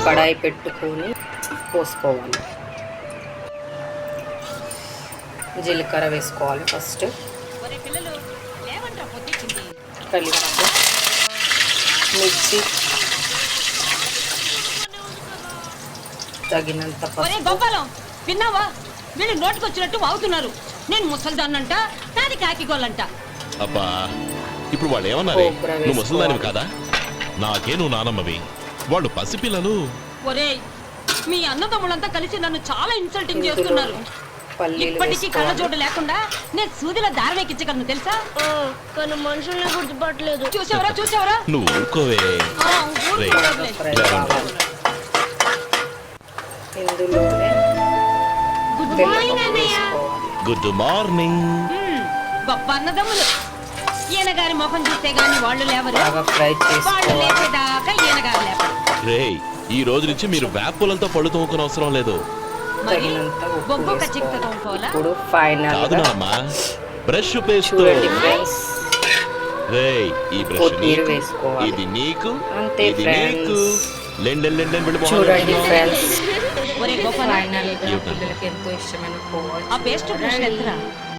కడాయి పెట్టుకొని పోసుకోవాలి. జీలకర్ర వేసుకోవాలి ఫస్ట్, కలిపి మిర్చి తగినంత విన్నావా? వీళ్ళు నోటికొచ్చినట్టు వాగుతున్నారు. నేను ముసల్దాన్నంట, నాది కాకిగోళ్ళంట. అబ్బా, ఇప్పుడు వాళ్ళు ఏమన్నారే? నువ్వు ముసలిదానివి కాదా? నాకే నువ్వు నానమ్మవి, వాళ్ళు పసిపిల్లలు. ఒరేయ్, మీ అన్నదమ్ములంతా కలిసి నన్ను చాలా ఇన్సల్టింగ్ చేస్తున్నారు. ఇప్పటికీ కళ్ళజోడు లేకుండా నేను సూదిలో దారం ఎక్కించగలను తెలుసా? కానీ మనుషుల్ని గుర్తుపట్టలేదు. చూసావరా? నువ్వు ఊరుకోవే. ఇందులోనే గుడ్ మార్నింగ్ అన్నయ్య. Good morning. గొప్ప అన్నదమ్ములు. ఈయన గారి ముఖం చూస్తే గాని వాళ్ళు లేవరు, ఫ్రై వాళ్ళు చేసుకోవాలి. లేచేదాకా ఈయన గారు లేవరు. రేయ్, ఈ రోజు నుంచి మీరు వేపులంతా పళ్ళు తోముకునే అవసరం లేదు. మరి తగినంత ఉప్పు బొగ్గు వేసుకోవాలి. కచ్చిక్తో తోముకోవాలా? ఇప్పుడు ఫైనల్ కాదు నానమ్మా, బ్రష్ పేస్ట్. చూడండి ఫ్రెండ్స్, రేయ్, ఈ బ్రష్ కొత్తిమీర నీకు, వేసుకోవాలి. ఇది నీకు, అంతే ఇది ఫ్రెండ్స్. నీకు. లెండెన్ వెళ్ళి చూడండి ఫ్రెండ్స్, ఒరే గోపాల, ఫైనల్ గా పిల్లలకి ఎంతో ఇష్టమైన ఆ పేస్ట్ బ్రష్ ఎంతరా?